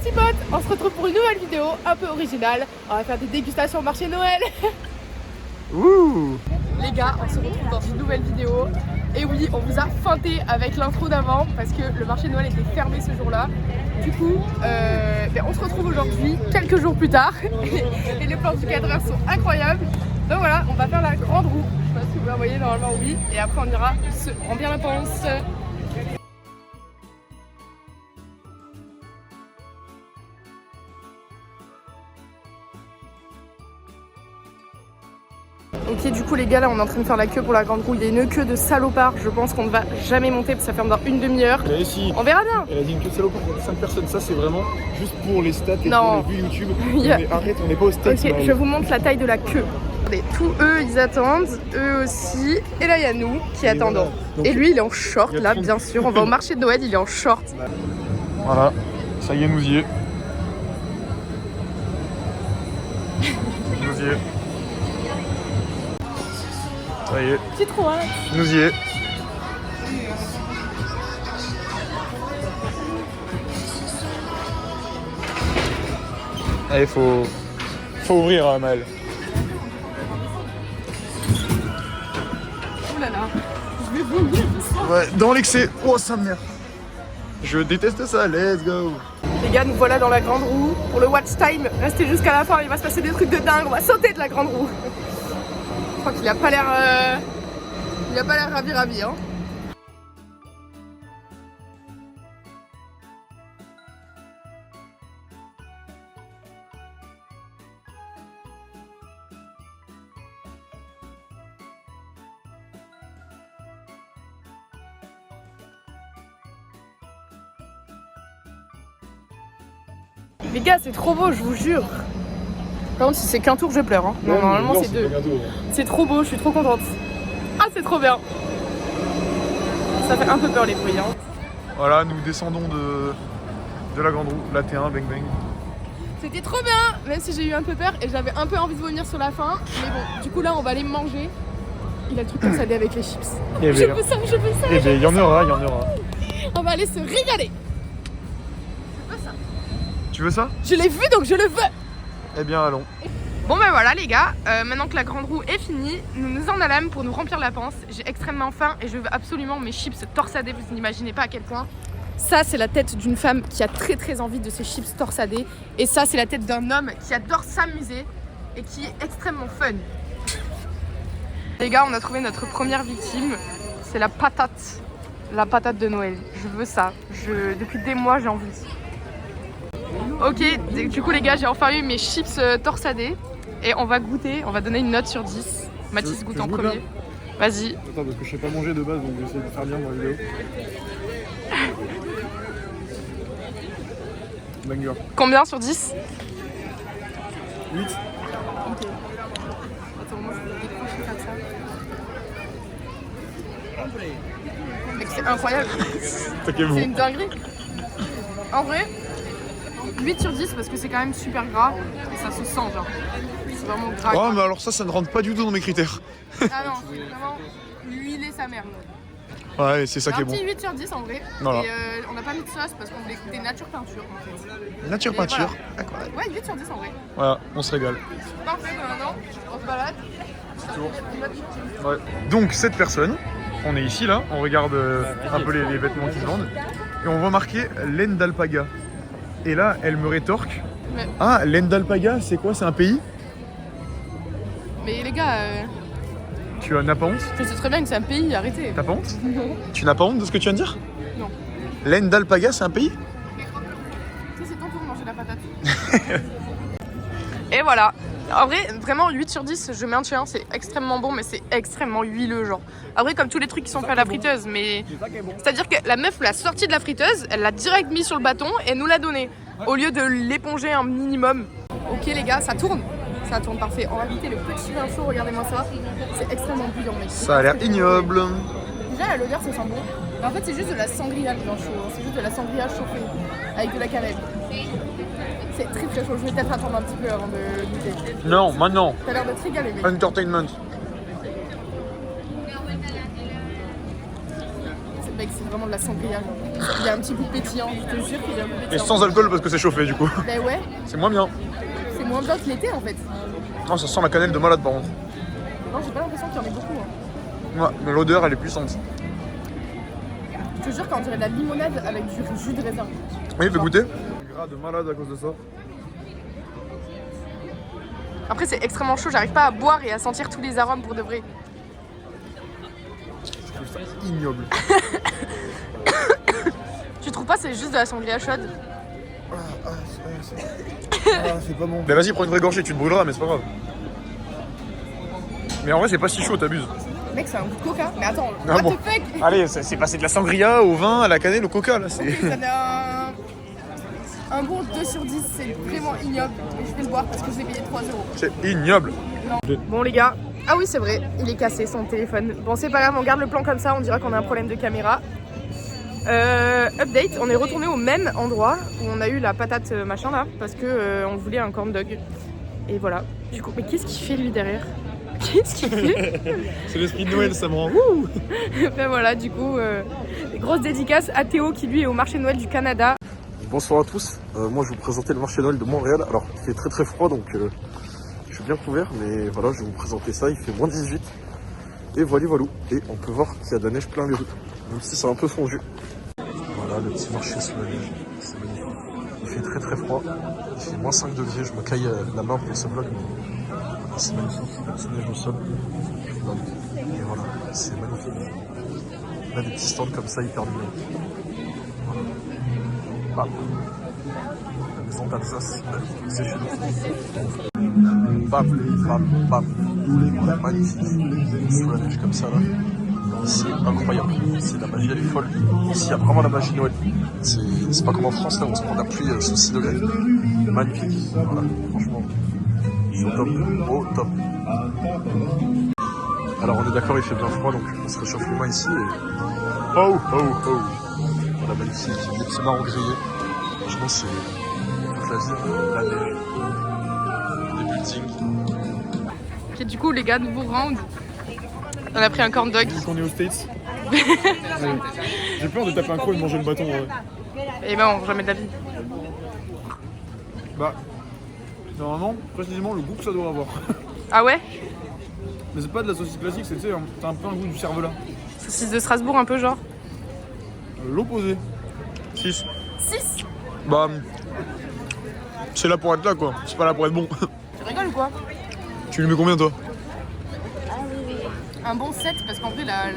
petits potes, on se retrouve pour une nouvelle vidéo un peu originale. On va faire des dégustations au marché Noël. Ouh. Les gars, on se retrouve dans une nouvelle vidéo. Et oui, on vous a feinté avec l'intro d'avant parce que le marché Noël était fermé ce jour-là. Du coup, on se retrouve aujourd'hui, quelques jours plus tard. Et les plans du cadreur sont incroyables. Donc voilà, on va faire la grande roue. Je sais pas si vous la voyez, normalement oui. Et après on ira se remplir la panse. Ok, du coup les gars, là on est en train de faire la queue pour la grande roue. Il y a une queue de salopard, je pense qu'on ne va jamais monter parce que ça ferme dans une demi-heure. Mais si. On verra bien. Elle a dit une queue de salopard pour 5 personnes, ça c'est vraiment juste pour les stats et Non. pour les vues YouTube. Yeah. Mais arrête, on n'est pas au stats. Ok, je vous montre la taille de la queue. Regardez, tous eux ils attendent, eux aussi. Et là il y a nous qui attendons. Voilà. Donc, et lui il est en short là, tout. bien sûr. On va au marché de Noël, il est en short. Voilà, ça y est, nous y est. Nous y est. Ça y est, C'est trop hein. nous y est. Allez, faut ouvrir Mal. Oh là là, je vais vomir. Ouais, dans l'excès. Oh, ça me merde. Je déteste ça, let's go. Les gars, nous voilà dans la grande roue. Pour le watch time, restez jusqu'à la fin, il va se passer des trucs de dingue. On va sauter de la grande roue. Je crois qu'il a pas l'air ravi hein. Les gars, c'est trop beau, je vous jure. Par contre, si c'est qu'un tour, je pleure. Hein. Non, normalement, c'est deux. C'est trop beau, je suis trop contente. Ah, c'est trop bien. Ça fait un peu peur les bruits. Hein. Voilà, nous descendons de la grande roue, la T1, bang bang. C'était trop bien, même si j'ai eu un peu peur et j'avais un peu envie de vomir sur la fin. Mais bon, du coup là, on va aller manger. Il a le truc salé avec les chips. Je veux ça, je veux ça. Eh bien, il y en aura, il y en aura. On va aller se régaler. Je veux ça. Tu veux ça? Je l'ai vu donc je le veux. Eh bien, allons. Bon ben voilà les gars, maintenant que la grande roue est finie, nous nous en allons pour nous remplir la panse. J'ai extrêmement faim et je veux absolument mes chips torsadés, vous n'imaginez pas à quel point. Ça c'est la tête d'une femme qui a très envie de ses chips torsadés. Et ça c'est la tête d'un homme qui adore s'amuser et qui est extrêmement fun. Les gars, on a trouvé notre première victime, c'est la patate de Noël. Je veux ça, depuis des mois j'ai envie. Ok, du coup les gars, j'ai enfin eu mes chips torsadés. Et on va goûter, on va donner une note sur 10. Mathis goûte en premier. Vas-y. Attends, parce que je sais pas manger de base, donc j'essaie de faire bien dans la vidéo. Banger. Combien sur 10? 8. Ok. Attends, moi je vais décrocher comme ça. Mec, c'est incroyable. T'as C'est une dinguerie. En vrai, 8 sur 10 parce que c'est quand même super gras et ça se sent genre. C'est vraiment gras. Oh, mais alors ça ne rentre pas du tout dans mes critères. Ah non, c'est vraiment huiler sa mère. Ouais, c'est ça qui est Un bon. petit 8 sur 10 en vrai. Voilà. Et on n'a pas mis de sauce parce qu'on voulait goûter nature peinture en fait. Nature Et peinture. voilà. D'accord. Ouais, 8 sur 10 en vrai. Voilà, on se régale. Parfait, maintenant on se balade. Ouais. Donc cette personne, on est ici là, on regarde un peu les vêtements qui se vendent et on voit marqué laine d'alpaga. Et là, elle me rétorque. Mais... Ah, laine d'alpaga, c'est quoi? C'est un pays? Mais les gars, Tu n'as pas honte? je sais très bien que c'est un pays, arrêtez. T'as pas honte? Non. Tu n'as pas honte de ce que tu viens de dire? Non. Laine d'alpaga, c'est un pays? Ça c'est ton tour de manger la patate. Et voilà. En vrai, vraiment 8 sur 10, je maintiens, c'est extrêmement bon, mais c'est extrêmement huileux, genre. Après, comme tous les trucs qui sont faits à la friteuse, mais... C'est-à-dire que la meuf l'a sorti de la friteuse, elle l'a direct mis sur le bâton et nous l'a donné, au lieu de l'éponger un minimum. Ok les gars, ça tourne. Ça tourne parfait. On va goûter le petit vin chaud, regardez-moi ça. C'est extrêmement bouillant, mec. Ça a l'air ignoble. Déjà, l'odeur, ça sent bon. Mais en fait, c'est juste de la sangria, le vin chaud. C'est juste de la sangria chauffée, avec de la cannelle. C'est très chaud, je vais peut-être attendre un petit peu avant de goûter. Non, maintenant. T'as l'air de te régaler, mec. Entertainment. Mec, c'est vraiment de la sangria. Il y a un petit goût pétillant, je te jure qu'il y a un goût pétillant. Et sans alcool parce que c'est chauffé du coup. Bah ouais, C'est moins bien. c'est moins bien que l'été en fait. Non, ça sent la cannelle de malade par contre. Non, j'ai pas l'impression qu'il y en ait beaucoup. Hein. Ouais, mais l'odeur elle est puissante. Je te jure qu'on dirait de la limonade avec du jus de raisin. Oui, fais goûter. Gras de malade à cause de ça. Après, c'est extrêmement chaud, j'arrive pas à boire et à sentir tous les arômes pour de vrai. Je trouve ça ignoble. Tu trouves pas c'est juste de la sangria chaude? C'est pas bon. Bah vas-y, prends une vraie gorgée, tu te brûleras, mais c'est pas grave. Mais en vrai, c'est pas si chaud, t'abuses. Mec, c'est un goût de coca. Mais attends, Ah what bon. the fuck? Allez, c'est passé de la sangria au vin, à la cannelle, au coca là. C'est... Ok, ça n'a un bon 2 sur 10, c'est vraiment ignoble. Mais je vais le boire parce que je l'ai payé 3 €. C'est ignoble. Bon les gars, ah oui c'est vrai, il est cassé son téléphone. Bon c'est pas grave, on garde le plan comme ça, on dira qu'on a un problème de caméra. Update, on est retourné au même endroit où on a eu la patate machin là, parce que on voulait un corn dog. Et voilà. Du coup, mais qu'est-ce qu'il fait lui derrière? Qu'est-ce qu'il fait? C'est l'esprit de Noël, ça me rend. Ben voilà, du coup, grosse dédicace à Théo qui lui est au marché de Noël du Canada. Bonsoir à tous, moi je vais vous présenter le marché de Noël de Montréal. Alors il fait très très froid donc je suis bien couvert, mais voilà, je vais vous présenter ça, il fait moins 18. Et voilà, et on peut voir qu'il y a de la neige plein les rues, même si c'est un peu fondu. Voilà le petit marché sous la neige, c'est magnifique. Il fait très très froid, il fait moins 5 degrés, je me caille la main pour ce vlog, mais voilà, c'est magnifique, la petite neige au sol. Et voilà, c'est magnifique. On a des petits stands comme ça hyper mignons. Bam. La maison d'Alsace, c'est chez nous. Bam, bam, bam. Voilà, magnifique. Sous la neige comme ça là. C'est incroyable. C'est la magie, elle est folle. Ici, il y a vraiment la magie de Noël. C'est pas comme en France là où on se prend de la pluie sous 6 degrés. Magnifique. Voilà, franchement. Au top. Au top. Alors on est d'accord, il fait bien froid donc on se réchauffe les mains ici et. Oh, oh, oh. Voilà, magnifique, des petits marrons grillés. Franchement, c'est toute la ville, la neige, des buildings. Ok, du coup, les gars, nouveau round. On a pris un corn dog. Vu qu'on est aux States. J'ai peur de taper un croc et de manger le bâton. Ouais. Et ben, on jamais de la vie. Bah, normalement, précisément le goût que ça doit avoir. Ah ouais? Mais c'est pas de la saucisse classique, c'est, tu sais, t'as un peu un goût du cervelas. Saucisse de Strasbourg, un peu genre. L'opposé. 6. 6? Bah, c'est là pour être là quoi, c'est pas là pour être bon. Tu rigoles ou quoi? Tu lui mets combien toi? Un bon 7 parce qu'en vrai la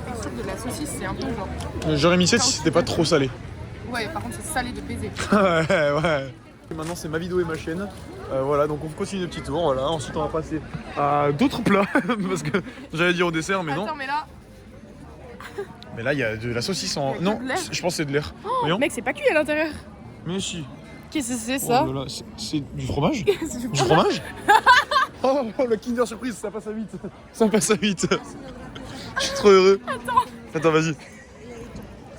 texture de la saucisse c'est un peu genre. J'aurais mis 7 si c'était pas trop salé. Ouais par contre c'est salé de baiser. Ouais. Maintenant c'est ma vidéo et ma chaîne. Voilà, donc on continue le petit tour. Voilà. Ensuite on va passer à d'autres plats parce que j'allais dire au dessert mais non. Attends mais là. Mais là il y a de la saucisse en. Il y a Non, que de l'air. je pense que c'est de l'air. Oh, Voyons. mec c'est pas cuit à l'intérieur. Mais si. Qu'est-ce que c'est ça? Oh là là, c'est du fromage? C'est Du fromage? Oh, le Kinder Surprise, ça passe à 8. Ça passe à 8. Je suis trop heureux. Attends, vas-y.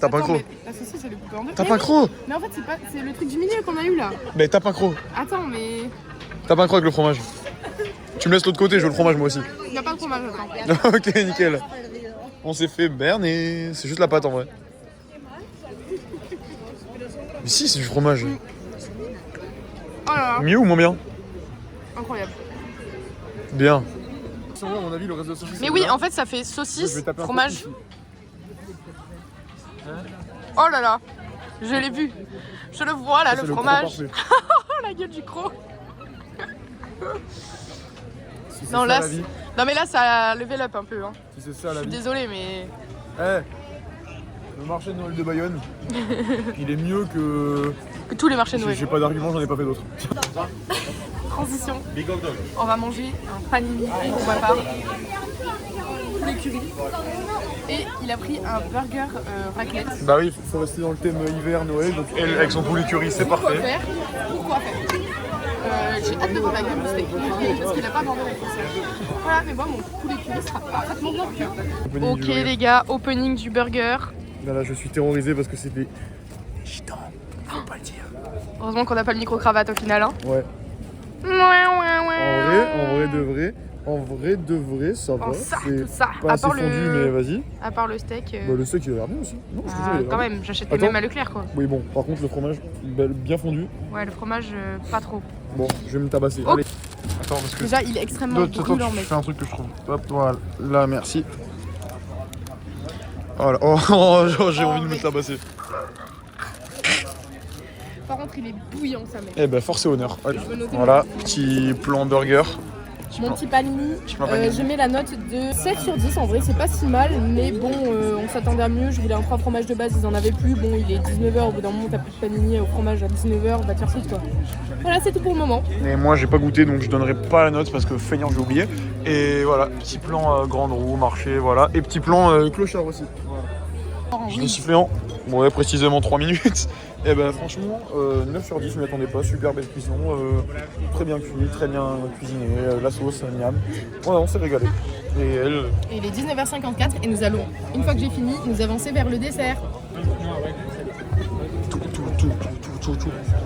Tape un Attends, croc. mais la saucisse elle est coupée en deux. Tape Mais un croc. Mais en fait c'est le truc du milieu qu'on a eu là. Mais tape un croc. Attends mais. Tape un croc avec le fromage. Tu me laisses l'autre côté, je veux le fromage moi aussi. Il n'y a pas de fromage attends. Ok, nickel. On s'est fait berner. C'est juste la pâte en vrai. Mais si, c'est du fromage. Oh là là, Mieux ou moins bien? incroyable. Bien. À mon avis, le reste de la saucisse. Mais oui en fait ça fait saucisse, fromage. Oh là là, je l'ai vu. Je le vois là, le fromage. Oh la gueule du croc. Non là, non mais là ça a level up un peu. Hein. Si c'est ça la Je suis vie. désolée mais. Eh, le marché de Noël de Bayonne, il est mieux que. Que tous les marchés de Noël. J'ai pas d'argument, j'en ai pas fait d'autres. Transition. On va manger un panini pour papa. Poulet curry. Et il a pris un burger raclette. Bah oui, faut rester dans le thème hiver, Noël. Donc elle, avec son poulet curry, c'est Pourquoi parfait. faire? Pourquoi faire? J'ai hâte de voir la gueule du steak parce qu'il a pas abandonné le concert. Voilà, mais moi mon poulet curry sera parfaitement bien cuit. Ok les gars, opening du burger. Là, je suis terrorisé parce que c'est des gitans, faut pas le dire. Heureusement qu'on n'a pas le micro-cravate au final. Hein. Ouais. Ouais. En vrai de vrai, En vrai, de vrai, ça va. En ça, C'est tout ça. pas À assez part fondu, mais vas-y. À part le steak. Bah, le steak, il a l'air bien aussi. Non, je te jure, il a l'air Quand bien. même, j'achète les Attends. mêmes à Leclerc quoi. Oui, bon, par contre, le fromage, bien fondu. Ouais, le fromage, pas trop. Bon, je vais me tabasser. Oh. Allez. Attends, parce que. Déjà, il est extrêmement brûlant, tu mec. fais un truc que je trouve. Hop, voilà. Là, merci. Voilà. Oh, j'ai envie de me mec. tabasser. Par contre, il est bouillant, ça, mec. Eh ben, force et honneur. Allez. Je peux noter Voilà, petit plan burger. Mon petit panini, plan panini. je mets la note de 7 sur 10. En vrai, c'est pas si mal, mais bon, on s'attendait à mieux. Je voulais un 3 fromage de base, ils en avaient plus. Bon, il est 19h, au bout d'un moment, t'as plus de panini au fromage à 19h, va te faire foutre quoi. Voilà, c'est tout pour le moment. Mais moi, j'ai pas goûté, donc je donnerai pas la note parce que feignant, j'ai oublié. Et voilà, petit plan grande roue, marché, voilà. Et petit plan clochard aussi. Voilà. Je l'ai sifflé en, bon, ouais, précisément 3 minutes. Et ben franchement, 9 sur 10, je m'y attendais pas, super belle cuisson, très bien cuit, très bien cuisiné, la sauce, miam. Ouais, on s'est régalé. Et elle... Et il est 19h54 et nous allons, une fois que j'ai fini, nous avancer vers le dessert. Tout.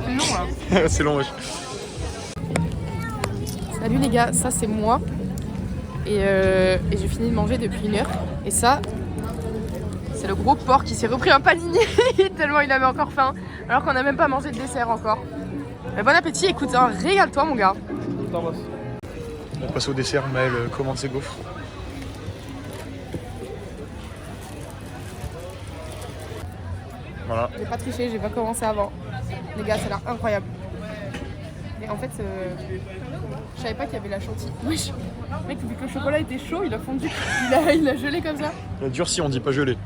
Long hein. C'est long, wesh. Salut les gars, ça c'est moi. Et j'ai fini de manger depuis 1 heure. Et ça, c'est le gros porc qui s'est repris un panini tellement il avait encore faim. Alors qu'on n'a même pas mangé de dessert encore. Mais bon appétit, écoute, hein, régale-toi mon gars. On passe au dessert, Maël commande ses gaufres. Voilà. J'ai pas triché, j'ai pas commencé avant. Les gars, ça a l'air incroyable. Et en fait, je savais pas qu'il y avait la chantilly. Wesh, mec, vu que le chocolat était chaud, il a fondu. Il a gelé comme ça. La durcie, on dit pas gelé.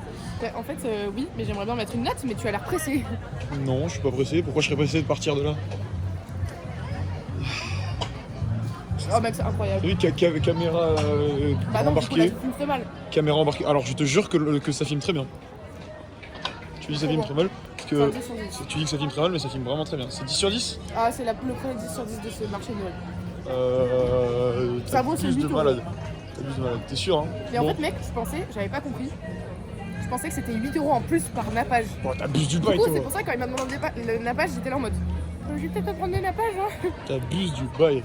En fait, oui, mais j'aimerais bien mettre une note, mais tu as l'air pressé. Non, je suis pas pressé. Pourquoi je serais pressé de partir de là? Oh mec, c'est incroyable. Oui, caméra Bah non, du coup, là, embarquée. je filme très mal. Caméra embarquée. Alors, je te jure que ça filme très bien. Tu dis que ça filme très mal parce que 10 sur 10. tu dis que ça filme très mal, mais ça filme vraiment très bien. C'est 10 sur 10. Ah, c'est le premier 10 sur 10 de ce marché de Noël. Ça vaut ce T'abuses 8 de euros. malade. T'abuses de malade. T'es sûr, hein? Mais en fait, mec, j'avais pas compris. Je pensais que c'était 8 euros en plus par nappage. Bon, t'abuses du Du bail, coup, toi. c'est pour ça que quand il m'a demandé le nappage, j'étais là en mode je vais peut-être prendre le nappage, hein. T'abuses du bail.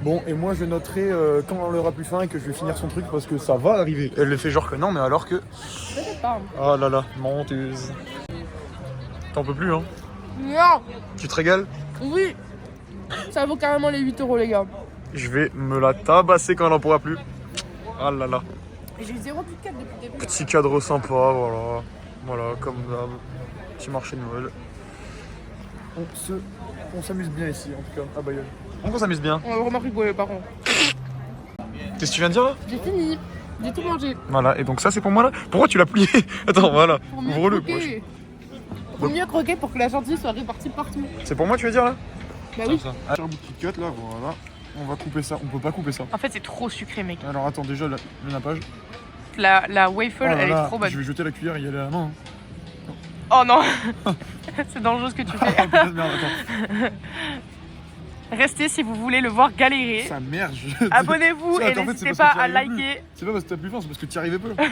Bon, et moi je noterai quand on aura plus faim et que je vais finir son truc parce que ça va arriver. Elle le fait genre que non, mais alors que. Peut-être pas. Oh là là, menteuse. T'en peux plus, hein? Non. Tu te régales? Oui. Ça vaut carrément les 8 euros, les gars. Je vais me la tabasser quand elle en pourra plus. Ah là là. Et j'ai eu 0 plus de 4 depuis le début. Petit cadre sympa, voilà. Voilà, comme d'hab. Petit marché de Noël. On s'amuse bien ici, en tout cas, à Bayonne. Donc on s'amuse bien. On a vraiment rigolé, par contre. Qu'est-ce que tu viens de dire là? J'ai fini. J'ai tout mangé. Voilà, et donc ça c'est pour moi là? Pourquoi tu l'as plié? Attends, voilà. Pour mieux Ouvre-le. croquer. Pour mieux croquer pour que la chantilly soit répartie partout. C'est pour moi tu veux dire là? Bah oui. Un bout de Kit Kat là, voilà. On va couper ça, on peut pas couper ça. En fait, c'est trop sucré, mec. Alors attends, déjà le nappage. La waffle, Oh là elle là, est trop bonne. je vais jeter la cuillère et y aller à la main. Oh non. C'est dangereux ce que tu fais. Merde, attends. Restez si vous voulez le voir galérer. Ça merde. Abonnez-vous Ça, et attends, en fait, n'hésitez c'est pas parce que à t'y arrives liker. C'est pas parce que t'as plus faim, c'est parce que tu y arrivais pas.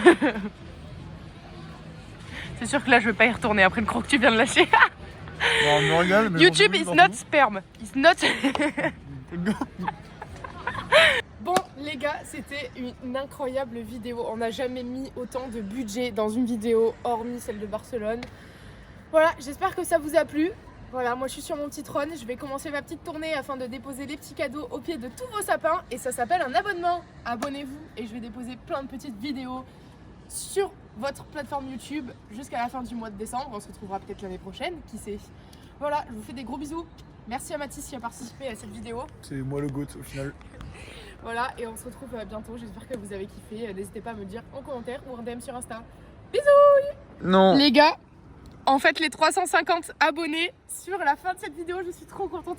C'est sûr que là, je vais pas y retourner après le croc que tu viens de lâcher. Bon, on me regarde, mais YouTube is not sperm. Is not. Bon, les gars, c'était une incroyable vidéo. On n'a jamais mis autant de budget dans une vidéo, hormis celle de Barcelone. Voilà, j'espère que ça vous a plu. Voilà, moi je suis sur mon petit trône. Je vais commencer ma petite tournée afin de déposer les petits cadeaux au pied de tous vos sapins. Et ça s'appelle un abonnement. Abonnez-vous et je vais déposer plein de petites vidéos sur votre plateforme YouTube jusqu'à la fin du mois de décembre. On se retrouvera peut-être l'année prochaine, qui sait. Voilà, je vous fais des gros bisous. Merci à Mathis qui a participé à cette vidéo. C'est moi le GOAT au final. Voilà, et on se retrouve bientôt. J'espère que vous avez kiffé. N'hésitez pas à me dire en commentaire ou en DM sur Insta. Non. Les gars, en fait, les 350 abonnés sur la fin de cette vidéo, je suis trop contente.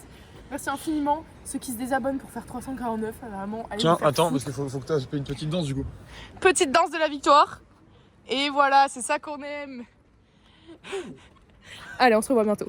Merci infiniment. Ceux qui se désabonnent pour faire 349, vraiment. Allez Tiens, vous faire attends, foutre. parce qu'il faut que tu fasses une petite danse du coup. Petite danse de la victoire. Et voilà, c'est ça qu'on aime. Allez, on se revoit bientôt.